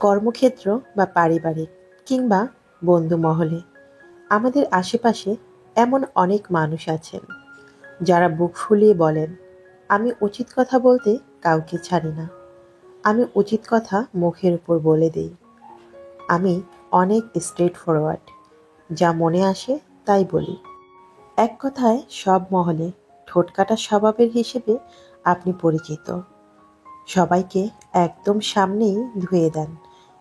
কর্মক্ষেত্র বা পারিবারিক কিংবা বন্ধু মহলে আমাদের আশেপাশে এমন অনেক মানুষ আছেন যারা বুক ফুলিয়ে বলেন, আমি উচিত কথা বলতে কাউকে ছাড়ি না, আমি উচিত কথা মুখের উপর বলে দেই, আমি অনেক স্ট্রেট ফরওয়ার্ড, যা মনে আসে তাই বলি। এক কথায় সব মহলে ঠোঁটকাটা স্বভাবের হিসেবে আপনি পরিচিত। সবাইকে একদম সামনেই ধুয়ে দেন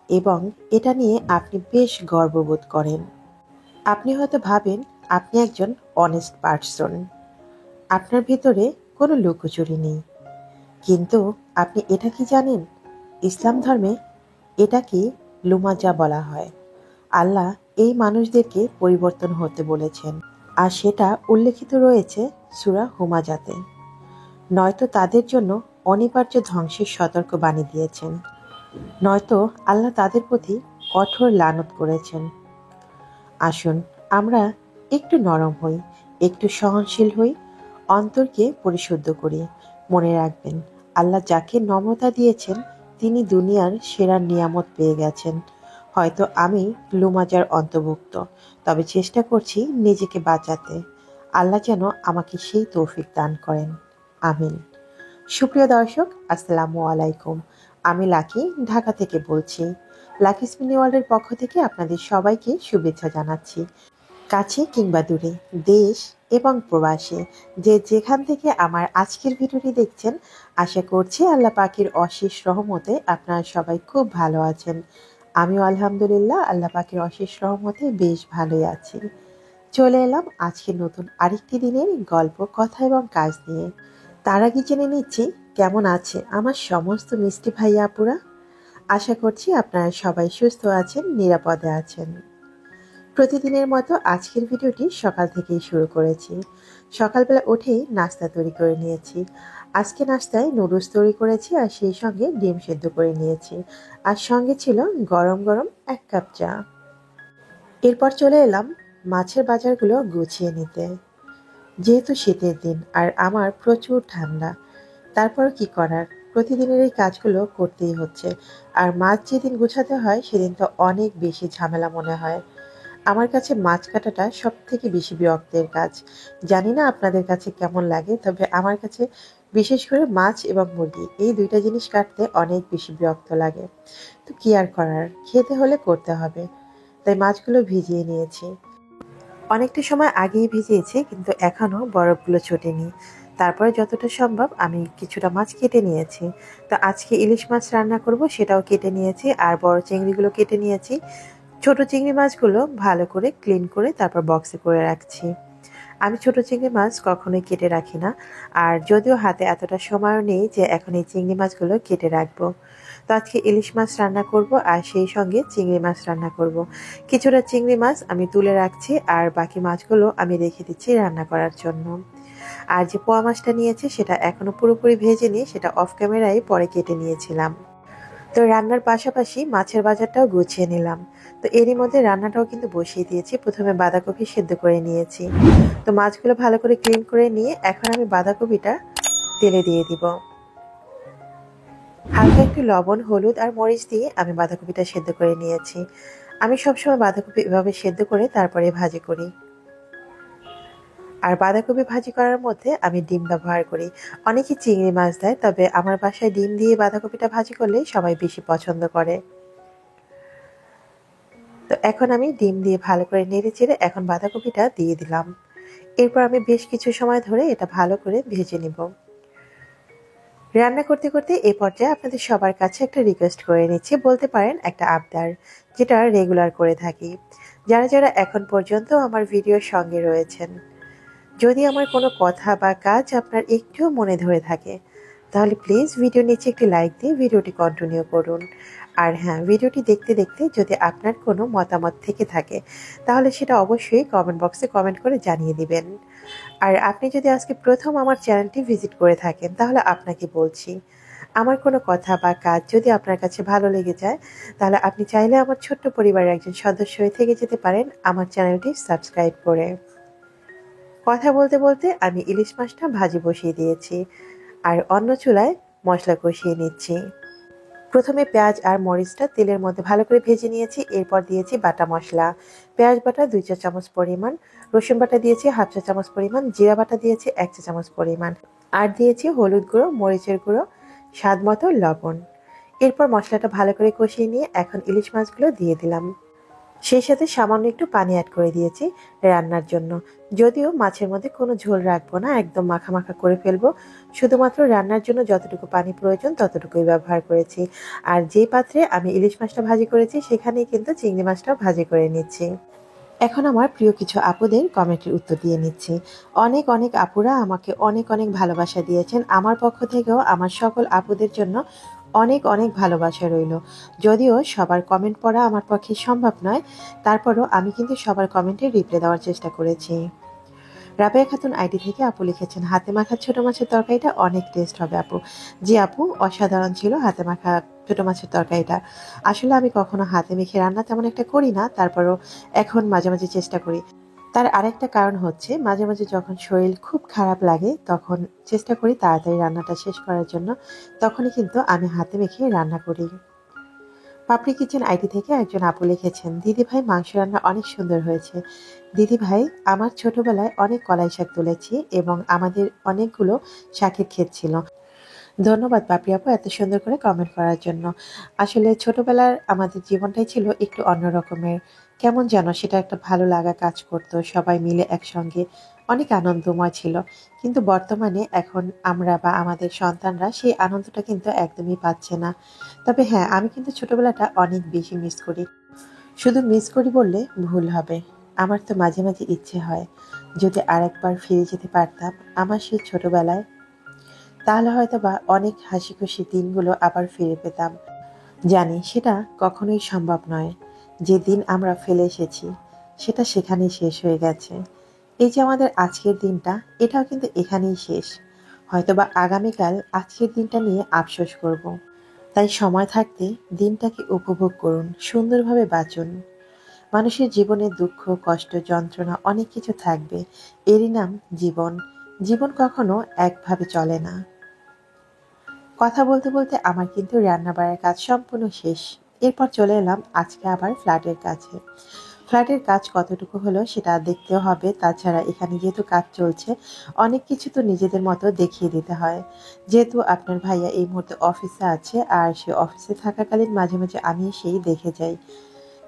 এবং এটা নিয়ে আপনি বেশ গর্ববোধ করেন। আপনি হয়তো ভাবেন আপনি একজন অনেস্ট পার্সন, আপনার ভিতরে কোনো লুকোচুরি নেই। কিন্তু আপনি এটা কি জানেন, ইসলাম ধর্মে এটাকে লুমাজা বলা হয়। আল্লাহ এই মানুষদেরকে পরিবর্তন হতে বলেছেন, আর সেটা উল্লেখিত রয়েছে সূরা হুমাজাতে। নয়তো তাদের জন্য অনিবার্য ধ্বংসের সতর্কবাণী দিয়েছেন, নয়তো আল্লাহ তাদের প্রতি কঠোর লানত করেছেন। আসুন আমরা একটু নরম হই, একটু সহনশীল হই, অন্তরকে পরিশুদ্ধ করি। মনে রাখবেন, আল্লাহ যাকে নম্রতা দিয়েছেন তিনি দুনিয়ার সেরা নিয়ামত পেয়ে গেছেন। হয়তো আমি লুমাজার অন্তর্ভুক্ত, তবে চেষ্টা করছি নিজেকে বাঁচাতে। আল্লাহ যেন আমাকে সেই তৌফিক দান করেন। আমিন। সুপ্রিয় দর্শক, আসসালামু আলাইকুম। আমি লাকি, ঢাকা থেকে বলছি। লাকি স্পিনি ওয়ার্ল্ডের পক্ষ থেকে আপনাদের সবাইকে শুভেচ্ছা জানাচ্ছি। কাছে কিংবা দূরে, দেশ এবং প্রবাসে, যে যেখান থেকে আমার আজকের ভিডিওটি দেখছেন, আশা করছি আল্লাহ পাকের অশেষ রহমতে আপনারা সবাই খুব ভালো আছেন। আমিও আলহামদুলিল্লাহ আল্লাহ পাকের অশেষ রহমতে বেশ ভালোই আছি। চলে এলাম আজকে নতুন আরেকটি দিনের গল্প, কথা এবং কাজ নিয়ে। তার আগে জেনে নিচ্ছি কেমন আছে আমার সমস্ত মিষ্টি ভাই আপুরা। আশা করছি আপনারা সবাই সুস্থ আছেন, নিরাপদে আছেন। প্রতিদিনের মতো আজকের ভিডিওটি সকাল থেকেই শুরু করেছি। সকালবেলা উঠেই নাস্তা তৈরি করে নিয়েছি। আজকে নাস্তায় নুডলস তৈরি করেছি, আর সেই সঙ্গে ডিম সেদ্ধ করে নিয়েছি, আর সঙ্গে ছিল গরম গরম 1 কাপ চা। এরপর চলে এলাম মাছের বাজারগুলো গুছিয়ে নিতে। যেহেতু শীতের দিন আর আমার প্রচুর ঠান্ডা, তারপর কি করার, প্রতিদিনের এই কাজগুলো করতেই হচ্ছে। আর মাছ যেদিন গুছাতে হয় সেদিন তো অনেক বেশি ঝামেলা মনে হয়। আমার কাছে মাছ কাটাটা সব থেকে বেশি বিরক্তের কাজ। জানি না আপনাদের কাছে কেমন লাগে, তবে আমার কাছে বিশেষ করে মাছ এবং মুরগি এই দুইটা জিনিস কাটতে অনেক বেশি বিরক্ত লাগে। তো কি আর করার, খেতে হলে করতে হবে। তাই মাছগুলো ভিজিয়ে নিয়েছি। অনেকটা সময় আগেই ভিজিয়েছি, কিন্তু এখনো বরফগুলো ছোটেনি। তারপরে যতটা সম্ভব আমি কিছুটা মাছ কেটে নিয়েছি। তো আজকে ইলিশ মাছ রান্না করব, সেটাও কেটে নিয়েছি, আর বড় চিংড়িগুলো কেটে নিয়েছি। ছোট চিংড়ি মাছগুলো ভালো করে ক্লিন করে তারপর বক্সে করে রাখছি। আমি ছোট চিংড়ি মাছ কখনোই কেটে রাখি না, আর যদিও হাতে এতটা সময়ও নেই যে এখন এই চিংড়ি মাছগুলো কেটে রাখবো। তো আজকে ইলিশ মাছ রান্না করব, আর সেই সঙ্গে চিংড়ি মাছ রান্না করব। কিছুটা চিংড়ি মাছ আমি তুলে রাখছি, আর বাকি মাছগুলো আমি রেখে দিচ্ছি রান্না করার জন্য। আর যে পোয়া মাছটা নিয়েছি সেটা এখনো পুরোপুরি ভেজে নিয়ে সেটা অফ ক্যামেরায় পরে কেটে নিয়েছিলাম। তো রান্নার পাশাপাশি মাছের বাজারটাও গুছিয়ে নিলাম। তো এরই মধ্যে রান্নাটাও কিন্তু বসিয়ে দিয়েছি। প্রথমে বাঁধাকপি সেদ্ধ করে নিয়েছি। তো মাছগুলো ভালো করে ক্লিন করে নিয়ে এখন আমি বাঁধাকপিটা তেলে দিয়ে দিব। হালকা একটু লবণ, হলুদ আর মরিচ দিয়ে আমি বাঁধাকপিটা সেদ্ধ করে নিয়েছি। আমি সবসময় বাঁধাকপি এভাবে সেদ্ধ করে তারপরে ভাজি করি। আর বাঁধাকপি ভাজি করার মধ্যে আমি ডিম ব্যবহার করি। অনেকে চিংড়ি মাছ দেয়, তবে আমার বাসায় ডিম দিয়ে বাঁধাকপিটা ভাজি করলে সবাই বেশি পছন্দ করে। তো এখন আমি ডিম দিয়ে ভালো করে নেড়ে চেড়ে এখন বাঁধাকপিটা দিয়ে দিলাম। এরপর আমি বেশ কিছু সময় ধরে এটা ভালো করে ভেজে নিব। রান্না করতে করতে এই পর্যায়ে আপনাদের সবার কাছে একটা রিকোয়েস্ট করে নিচ্ছি, বলতে পারেন একটা আবদার, যেটা রেগুলার করে থাকি। যারা যারা এখন পর্যন্ত আমার ভিডিওর সঙ্গে রয়েছেন, যদি আমার কোনো কথা বা কাজ আপনার একটুও মনে ধরে থাকে, তাহলে প্লিজ ভিডিও নিচে একটি লাইক দিয়ে ভিডিওটি কন্টিনিউ করুন। আর হ্যাঁ, ভিডিওটি দেখতে দেখতে যদি আপনার কোনো মতামত থেকে থাকে, তাহলে সেটা অবশ্যই কমেন্ট বক্সে কমেন্ট করে জানিয়ে দিবেন। আর আপনি যদি আজকে প্রথম আমার চ্যানেলটি ভিজিট করে থাকেন, তাহলে আপনাকে বলছি, আমার কোনো কথা বা কাজ যদি আপনার কাছে ভালো লেগে যায়, তাহলে আপনি চাইলে আমার ছোট্ট পরিবারের একজন সদস্য হয়ে থেকে যেতে পারেন আমার চ্যানেলটি সাবস্ক্রাইব করে। কথা বলতে বলতে আমি ইলিশ মাছটা ভাজি বসিয়ে দিয়েছি, আর অন্য চুলায় মশলা কষিয়ে নিচ্ছি। প্রথমে পেঁয়াজ আর মরিচটা তেলের মধ্যে ভালো করে ভেজে নিয়েছি। এরপর দিয়েছি বাটা মশলা, পেঁয়াজ বাটা 2 চা চামচ পরিমাণ, রসুন বাটা দিয়েছি 1/2 চা চামচ পরিমাণ, জিরা বাটা দিয়েছি 1 চা চামচ পরিমাণ, আর দিয়েছি হলুদ গুঁড়ো, মরিচের গুঁড়ো, স্বাদ মতো লবণ। এরপর মশলাটা ভালো করে কষিয়ে নিয়ে এখন ইলিশ মাছগুলো দিয়ে দিলাম। সেই সাথে সামান্য একটু পানি অ্যাড করে দিয়েছি রান্নার জন্য। যদিও মাছের মধ্যে কোনো ঝোল রাখবো না, একদম মাখা মাখা করে ফেলবো। শুধুমাত্র রান্নার জন্য যতটুকু পানি প্রয়োজন ততটুকুই ব্যবহার করেছি। আর যে পাত্রে আমি ইলিশ মাছটা ভাজি করেছি সেখানেই কিন্তু চিংড়ি মাছটাও ভাজি করে নিচ্ছি। এখন আমার প্রিয় কিছু আপুদের কমেন্টের উত্তর দিয়ে নিচ্ছি। অনেক অনেক আপুরা আমাকে অনেক অনেক ভালোবাসা দিয়েছেন। আমার পক্ষ থেকেও আমার সকল আপুদের জন্য অনেক অনেক ভালোবাসা রইল। যদিও সবার কমেন্ট পড়া আমার পক্ষে সম্ভব নয়, তারপরও আমি কিন্তু সবার কমেন্টে রিপ্লাই দেওয়ার চেষ্টা করেছি। রাবেয়া খাতুন আইডি থেকে আপু লিখেছেন, হাতে মাখা ছোট মাছের তরকারিটা অনেক টেস্ট হবে আপু। জি আপু, অসাধারণ ছিল হাতে মাখা ছোট মাছের তরকারিটা। আসলে আমি কখনো হাতে মেখে রান্না তেমন একটা করি না, তারপরও এখন মাঝে মাঝে চেষ্টা করি। তার আরেকটা কারণ হচ্ছে মাঝে মাঝে যখন শরীর খুব খারাপ লাগে তখন চেষ্টা করি তাড়াতাড়ি রান্নাটা শেষ করার জন্য। তখনই কিন্তু আমি হাতে মেখে রান্না করি। পাপড়ি কিচেন আইডি থেকে একজন আপু লিখেছেন, দিদি ভাই মাংস রান্না অনেক সুন্দর হয়েছে। দিদি ভাই, আমার ছোটবেলায় অনেক কলাই শাক তুলেছি এবং আমাদের অনেকগুলো শাকের ক্ষেত ছিল। ধন্যবাদ পাপড়ি আপু এত সুন্দর করে কমেন্ট করার জন্য। আসলে ছোটবেলার আমাদের জীবনটাই ছিল একটু অন্য রকমের। কেমন যেন সেটা একটা ভালো লাগা কাজ করতো, সবাই মিলে একসঙ্গে অনেক আনন্দময় ছিল। কিন্তু বর্তমানে এখন আমরা বা আমাদের সন্তানরা সেই আনন্দটা কিন্তু একদমই পাচ্ছে না। তবে হ্যাঁ, আমি কিন্তু ছোটবেলাটা অনেক বেশি মিস করি। শুধু মিস করি বললে ভুল হবে। আমার তো মাঝে মাঝে ইচ্ছে হয় যদি আরেকবার ফিরে যেতে পারতাম আমার সেই ছোটবেলায়, তাহলে হয়তোবা অনেক হাসিখুশি দিনগুলো আবার ফিরে পেতাম। জানি সেটা কখনোই সম্ভব নয়। যে দিন আমরা ফেলে এসেছি সেটা সেখানেই শেষ হয়ে গেছে। এই যে আমাদের আজকের দিনটা, এটাও কিন্তু এখানেই শেষ। হয়তোবা আগামীকাল আজকের দিনটা নিয়ে আফসোস করব। তাই সময় থাকতে দিনটাকে উপভোগ করুন, সুন্দরভাবে বাঁচুন। মানুষের জীবনে দুঃখ, কষ্ট, যন্ত্রণা অনেক কিছু থাকবে। এরই নাম জীবন। জীবন কখনো একভাবে চলে না। কথা বলতে বলতে আমার কিন্তু রান্নাবাড়ার কাজ সম্পূর্ণ শেষ। এরপর চলে এলাম আজকে আবার ফ্ল্যাটের কাছে। ফ্ল্যাটের কাজ কতটুকু হলো সেটা দেখতেও হবে। তাছাড়া এখানে যেহেতু কাজ চলছে, অনেক কিছু তো নিজেদের মতো দেখিয়ে দিতে হয়। যেহেতু আপনার ভাইয়া এই মুহূর্তে অফিসে আছে, আর সে অফিসে থাকাকালীন মাঝে মাঝে আমি সেই দেখে যাই।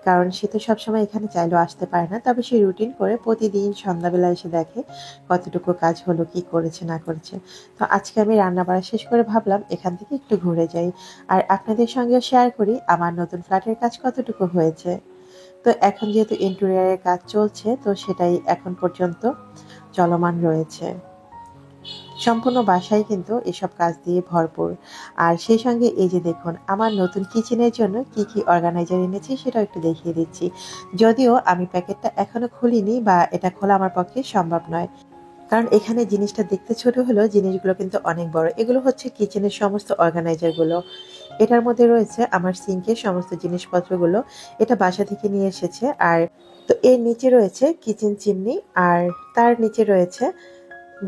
কারণ সে তো সবসময় এখানে চাইলেও আসতে পারে না। তবে সে রুটিন করে প্রতিদিন সন্ধ্যাবেলা এসে দেখে কতটুকু কাজ হলো, কি করেছে না করেছে। তো আজকে আমি রান্নাবাড়া শেষ করে ভাবলাম এখান থেকে একটু ঘুরে যাই। আর আপনাদের সঙ্গেও শেয়ার করি আমার নতুন ফ্ল্যাটের কাজ কতটুকু হয়েছে। তো এখন যেহেতু ইন্টেরিয়রের কাজ চলছে, তো সেটাই এখন পর্যন্ত চলমান রয়েছে। সম্পূর্ণ বাসায় কিন্তু এসব কাজ দিয়ে ভরপুর। আর সেই সঙ্গে এই যে দেখুন আমার নতুন কিচেনের জন্য কি কি অর্গানাইজার এনেছি সেটাও একটু দেখিয়ে দিচ্ছি। যদিও আমি প্যাকেটটা এখনো খুলিনি বা এটা খোলা আমার পক্ষে সম্ভব নয়, কারণ এখানে জিনিসটা দেখতে ছোট হলেও জিনিসগুলো কিন্তু অনেক বড়। এগুলো হচ্ছে কিচেনের সমস্ত অর্গানাইজারগুলো। এটার মধ্যে রয়েছে আমার সিঙ্কের সমস্ত জিনিসপত্রগুলো। এটা বাসা থেকে নিয়ে এসেছে। আর তো এর নিচে রয়েছে কিচেন চিমনি, আর তার নিচে রয়েছে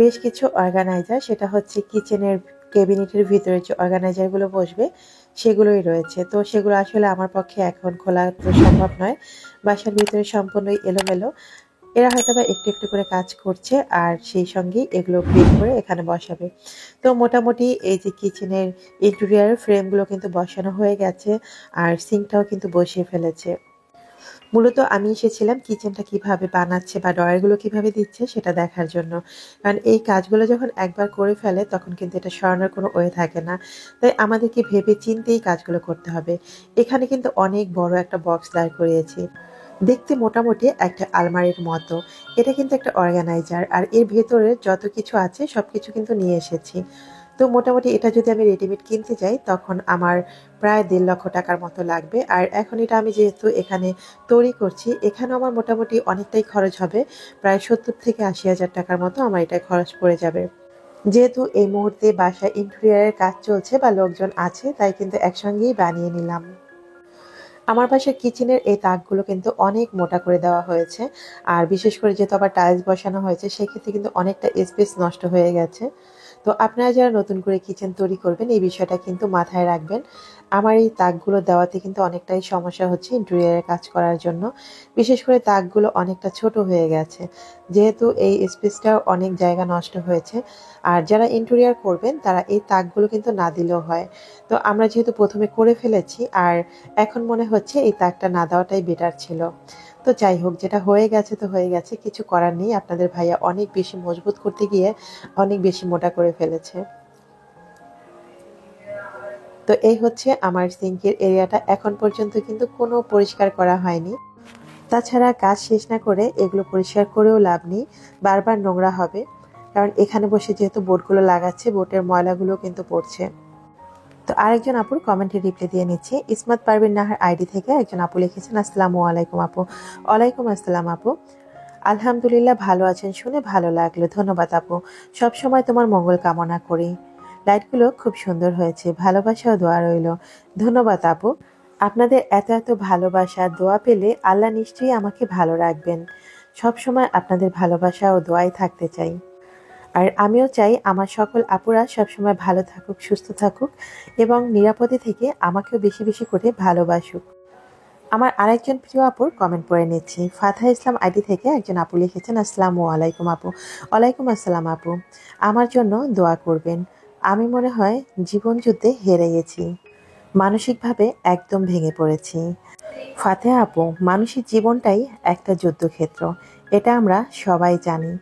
বেশ কিছু অর্গানাইজার। সেটা হচ্ছে কিচেনের ক্যাবিনেটের ভিতরে যে অর্গানাইজারগুলো বসবে সেগুলোই রয়েছে। তো সেগুলো আসলে আমার পক্ষে এখন খোলা তো সম্ভব নয়। বাসার ভিতরে সম্পূর্ণই এলোমেলো। এরা হয়তোবা একটু একটু করে কাজ করছে আর সেই সঙ্গেই এগুলো বের করে এখানে বসাবে। তো মোটামুটি এই যে কিচেনের ইন্টেরিয়র ফ্রেমগুলো কিন্তু বসানো হয়ে গেছে, আর সিঙ্কটাও কিন্তু বসিয়ে ফেলেছে। মূলত আমি এসেছিলাম কিচেনটা কিভাবে বানাচ্ছে বা ড্রয়ারগুলো কিভাবে দিচ্ছে সেটা দেখার জন্য। কারণ এই কাজগুলো যখন একবার করে ফেলে তখন কিন্তু এটা সরানোর কোনো ওয়ে থাকে না। তাই আমাদেরকে ভেবে চিন্তেই কাজগুলো করতে হবে। এখানে কিন্তু অনেক বড় একটা বক্স দাঁড় করিয়েছি। দেখতে মোটামুটি একটা আলমারির মতো। এটা কিন্তু একটা অর্গানাইজার, আর এর ভেতরে যত কিছু আছে সবকিছু কিন্তু নিয়ে এসেছি। তো মোটামুটি এটা যদি আমি রেডিমেড কিনতে যাই তখন আমার প্রায় 1.5 লক্ষ টাকার মতো লাগবে। আর এখন এটা আমি যেহেতু এখানে তৈরি করছি, এখানেও আমার মোটামুটি অনেকটাই খরচ হবে। প্রায় 70 থেকে 80 হাজার টাকার মতো আমার এটা খরচ পড়ে যাবে। যেহেতু এই মুহূর্তে বাসায় ইন্টেরিয়রের কাজ চলছে বা লোকজন আছে, তাই কিন্তু একসঙ্গেই বানিয়ে নিলাম। আমার বাসার কিচেনের এই তাকগুলো কিন্তু অনেক মোটা করে দেওয়া হয়েছে। আর বিশেষ করে যেহেতু আবার টাইলস বসানো হয়েছে সেক্ষেত্রে কিন্তু অনেকটা স্পেস নষ্ট হয়ে গেছে। তো আপনারা যারা নতুন করে কিচেন তৈরি করবেন এই বিষয়টা কিন্তু মাথায় রাখবেন। আমার এই তাকগুলো দেওয়াতে কিন্তু অনেকটাই সমস্যা হচ্ছে ইন্টেরিয়রের কাজ করার জন্য। বিশেষ করে তাকগুলো অনেকটা ছোট হয়ে গেছে। যেহেতু এই স্পেসটাও অনেক জায়গা নষ্ট হয়েছে। আর যারা ইন্টেরিয়র করবেন তারা এই তাকগুলো কিন্তু না দিলেও হয়। তো আমরা যেহেতু প্রথমে করে ফেলেছি আর এখন মনে হচ্ছে এই তাকটা না দেওয়াটাই বেটার ছিল। তো যাই হোক, যেটা হয়ে গেছে তো হয়ে গেছে, কিছু করার নেই। আপনাদের ভাইয়া অনেক বেশি মজবুত করতে গিয়ে অনেক বেশি মোটা করে ফেলেছে। তো এই হচ্ছে আমার সিঙ্কের এরিয়াটা। এখন পর্যন্ত কিন্তু কোনো পরিষ্কার করা হয়নি। তাছাড়া কাজ শেষ না করে এগুলো পরিষ্কার করেও লাভ নেই, বারবার নোংরা হবে। কারণ এখানে বসে যেহেতু বোর্ডগুলো লাগাচ্ছে, বোর্ডের ময়লাগুলো কিন্তু পড়ছে। তো আরেকজন আপুর কমেন্টে রিপ্লাই দিয়ে নিচ্ছি। ইসমাত পারভিন নাহার আইডি থেকে একজন আপু লিখেছেন, আসসালামু আলাইকুম আপু। ওয়ালাইকুম আসসালাম আপু। আলহামদুলিল্লাহ, ভালো আছেন শুনে ভালো লাগলো। ধন্যবাদ আপু। সব সময় তোমার মঙ্গল কামনা করি। লাইটগুলো খুব সুন্দর হয়েছে। ভালোবাসা ও দোয়া রইল। ধন্যবাদ আপু। আপনাদের এত এত ভালোবাসা দোয়া পেলে আল্লাহ নিশ্চয়ই আমাকে ভালো রাখবেন। সব সময় আপনাদের ভালোবাসা ও দোয়াই থাকতে চাই। আর আমিও চাই আমার সকল আপুরা সবসময় ভালো থাকুক, সুস্থ থাকুক এবং নিরাপদে থেকে আমাকেও বেশি বেশি করে ভালোবাসুক। আমার আরেকজন প্রিয় আপুর কমেন্ট পড়ে নিচ্ছি। ফাতহা ইসলাম আইডি থেকে একজন আপু লিখেছেন, আসসালামু আলাইকুম আপু। ওয়ালাইকুম আসসালাম আপু। আমার জন্য দোয়া করবেন। আমি মনে হয় জীবন যুদ্ধে হেরে গেছি। মানসিকভাবে একদম ভেঙে পড়েছি। ফাতেহা আপু, মানুষের জীবনটাই একটা যুদ্ধক্ষেত্র। এটা আমরা সবাই জানি।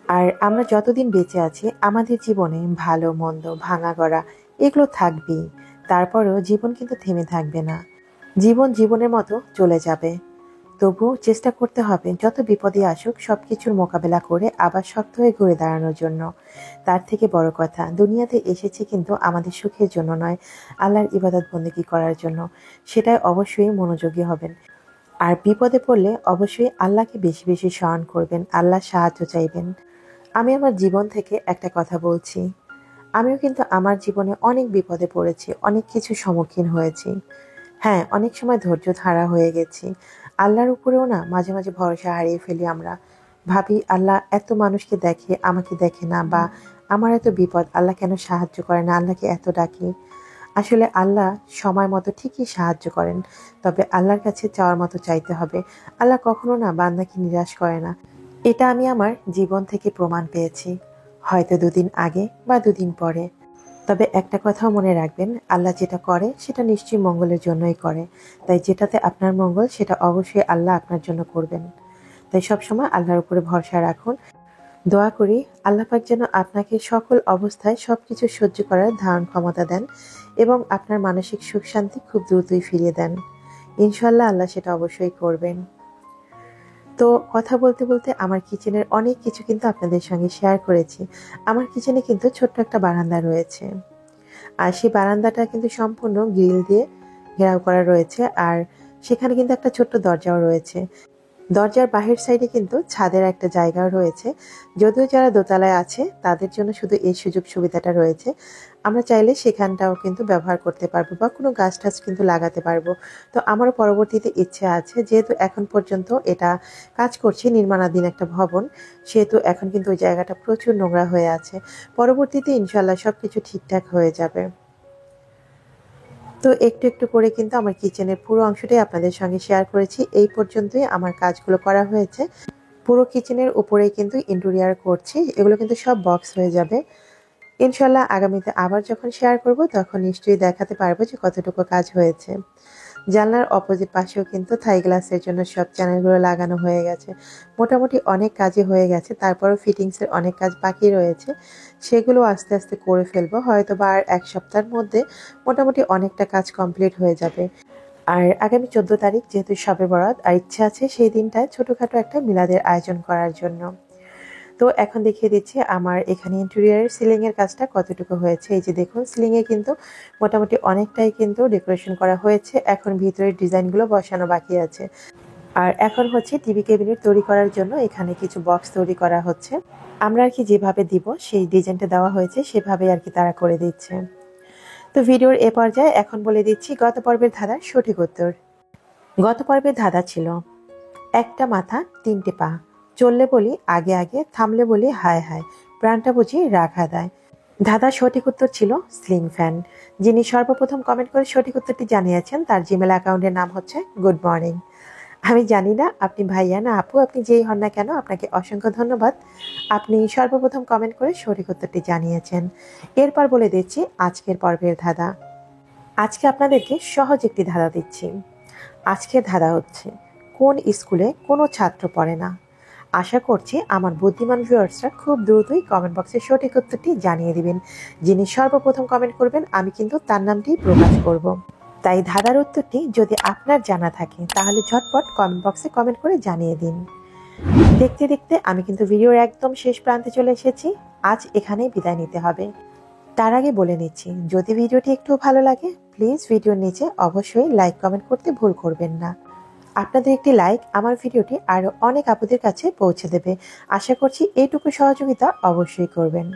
আর আমরা যতদিন বেঁচে আছি আমাদের জীবনে ভালো মন্দ ভাঙা গড়া এগুলো থাকবেই। তারপরেও জীবন কিন্তু থেমে থাকবে না। জীবন জীবনের মতো চলে যাবে। তবুও চেষ্টা করতে হবে যত বিপদই আসুক সবকিছুর মোকাবেলা করে আবার শক্ত হয়ে ঘুরে দাঁড়ানোর জন্য। তার থেকে বড় কথা, দুনিয়াতে এসেছি কিন্তু আমাদের সুখের জন্য নয়, আল্লাহর ইবাদত বন্দেগী করার জন্য। সেটাই অবশ্যই মনোযোগী হবেন। আর বিপদে পড়লে অবশ্যই আল্লাহকে বেশি বেশি স্মরণ করবেন, আল্লাহ সাহায্য চাইবেন। আমি আমার জীবন থেকে একটা কথা বলছি। আমিও কিন্তু আমার জীবনে অনেক বিপদে পড়েছি, অনেক কিছু সম্মুখীন হয়েছি। হ্যাঁ, অনেক সময় ধৈর্য ধারা হয়ে গেছি। আল্লাহর উপরেও না মাঝে মাঝে ভরসা হারিয়ে ফেলি আমরা। ভাবি আল্লাহ এত মানুষকে দেখে, আমাকে দেখে না, বা আমার এত বিপদ আল্লাহ কেন সাহায্য করে না, আল্লাহকে এত ডাকি। আসলে আল্লাহ সময় মতো ঠিকই সাহায্য করেন। তবে আল্লাহর কাছে চাওয়ার মতো চাইতে হবে। আল্লাহ কখনো না বান্দাকে নিরাশ করে না। এটা আমি আমার জীবন থেকে প্রমাণ পেয়েছি। হয়তো দুদিন আগে বা দুদিন পরে। তবে একটা কথাও মনে রাখবেন, আল্লাহ যেটা করে সেটা নিশ্চয়ই মঙ্গলের জন্যই করে। তাই যেটাতে আপনার মঙ্গল সেটা অবশ্যই আল্লাহ আপনার জন্য করবেন। তাই সবসময় আল্লাহর উপরে ভরসা রাখুন। দোয়া করি আল্লাহ পাক যেন আপনাকে সকল অবস্থায় সবকিছু সহ্য করার ধারণ ক্ষমতা দেন এবং আপনার মানসিক সুখ শান্তি খুব দ্রুতই ফিরিয়ে দেন। ইনশাল্লাহ আল্লাহ সেটা অবশ্যই করবেন। তো কথা বলতে বলতে আমার কিচেনের অনেক কিছু কিন্তু আপনাদের সঙ্গে শেয়ার করেছি। আমার কিচেনে কিন্তু ছোট্ট একটা বারান্দা রয়েছে। আর সেই বারান্দাটা কিন্তু সম্পূর্ণ গ্রিল দিয়ে ঘেরাও করা রয়েছে। আর সেখানে কিন্তু একটা ছোট্ট দরজাও রয়েছে। দরজার বাহির সাইডে কিন্তু ছাদের একটা জায়গাও রয়েছে। যদিও যারা দোতলায় আছে তাদের জন্য শুধু এই সুযোগ সুবিধাটা রয়েছে। আমরা চাইলে সেখানটাও কিন্তু ব্যবহার করতে পারবো বা কোনো গাছ টাছ কিন্তু লাগাতে পারবো। তো আমারও পরবর্তীতে ইচ্ছে আছে, যেহেতু এখন পর্যন্ত এটা কাজ করছে নির্মাণাধীন একটা ভবন, সেহেতু এখন কিন্তু ওই জায়গাটা প্রচুর নোংরা হয়ে আছে। পরবর্তীতে ইনশাল্লাহ সবকিছু ঠিকঠাক হয়ে যাবে। তো একটু একটু করে কিন্তু আমার কিচেনের পুরো অংশটাই আপনাদের সঙ্গে শেয়ার করেছি। এই পর্যন্তই আমার কাজগুলো করা হয়েছে। পুরো কিচেনের উপরেই কিন্তু ইন্টেরিয়র করছি। এগুলো কিন্তু সব বক্স হয়ে যাবে। ইনশাল্লাহ আগামীতে আবার যখন শেয়ার করব তখন নিশ্চয়ই দেখাতে পারবো যে কতটুকু কাজ হয়েছে। জানলার অপোজিট পাশেও কিন্তু থাই গ্লাসের জন্য সব চ্যানেলগুলো লাগানো হয়ে গেছে। মোটামুটি অনেক কাজই হয়ে গেছে। তারপরও ফিটিংসের অনেক কাজ বাকি রয়েছে। সেগুলো আস্তে আস্তে করে ফেলবো। হয়তো বা আর ১ সপ্তাহের মধ্যে মোটামুটি অনেকটা কাজ কমপ্লিট হয়ে যাবে। আর আগামী ১৪ তারিখ যেহেতু শবে বরাত, আর ইচ্ছে আছে সেই দিনটায় ছোটখাটো একটা মিলাদের আয়োজন করার জন্য। তো এখন দেখিয়ে দিচ্ছি আমার এখানে ইন্টেরিয়রের সিলিং এর কাজটা কতটুকু হয়েছে। এই যে দেখুন, সিলিং এ কিন্তু মোটামুটি অনেকটাই কিন্তু ডেকোরেশন করা হয়েছে। এখন ভিতরের ডিজাইনগুলো বসানো বাকি আছে। আর এখন হচ্ছে টিভি ক্যাবিনেট তৈরি করার জন্য এখানে কিছু বক্স তৈরি করা হচ্ছে। আমরা আর কি যেভাবে দিব সেই ডিজাইনটা দেওয়া হয়েছে সেভাবে আর কি তারা করে দিচ্ছে। তো ভিডিওর এ পর্যায়ে এখন বলে দিচ্ছি গত পর্বের ধাঁধার সঠিক উত্তর। গত পর্বের ধাঁধা ছিল, একটা মাথা তিনটে পা, চললে বলি আগে আগে, থামলে বলি হায় হায়, প্রাণটা বুঝি রাখা দেয়। ধাঁধার সঠিক উত্তর ছিল স্লিং ফ্যান। যিনি সর্বপ্রথম কমেন্ট করে সঠিক উত্তরটি জানিয়েছেন তার জিমেল অ্যাকাউন্টের নাম হচ্ছে গুড মর্নিং। আমি জানি না আপনি ভাইয়া না আপু, আপনি যেই হন না কেন, আপনাকে অসংখ্য ধন্যবাদ। আপনি সর্বপ্রথম কমেন্ট করে সঠিক উত্তরটি জানিয়েছেন। এরপর বলে দিচ্ছি আজকের পর্বের ধাঁধা। আজকে আপনাদেরকে সহজ একটি ধাঁধা দিচ্ছি। আজকের ধাঁধা হচ্ছে, কোন স্কুলে কোনো ছাত্র পড়ে না? আশা করছি আমার বুদ্ধিমান ভিউয়ার্সরা খুব দ্রুতই কমেন্ট বক্সে সঠিক উত্তরটি জানিয়ে দিবেন। যিনি সর্বপ্রথম কমেন্ট করবেন আমি কিন্তু তার নামটি প্রকাশ করব। তাই ধাঁধার উত্তরটি যদি আপনার জানা থাকে তাহলে ঝটপট কমেন্ট বক্সে কমেন্ট করে জানিয়ে দিন। দেখতে দেখতে আমি কিন্তু ভিডিওর একদম শেষ প্রান্তে চলে এসেছি। আজ এখানেই বিদায় নিতে হবে। তার আগে বলে নিচ্ছি, যদি ভিডিওটি একটু ভালো লাগে প্লিজ ভিডিওর নিচে অবশ্যই লাইক কমেন্ট করতে ভুল করবেন না। আপনাদের একটি লাইক আমার ভিডিওটি আরও অনেক আপুদের কাছে পৌঁছে দেবে। আশা করছি এইটুকু সহযোগিতা অবশ্যই করবেন।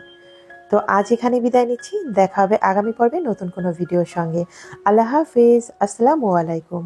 তো আজ এখানে বিদায় নিচ্ছি। দেখা হবে আগামী পর্বে নতুন কোনো ভিডিওর সঙ্গে। আল্লাহ হাফিজ। আসসালামু আলাইকুম।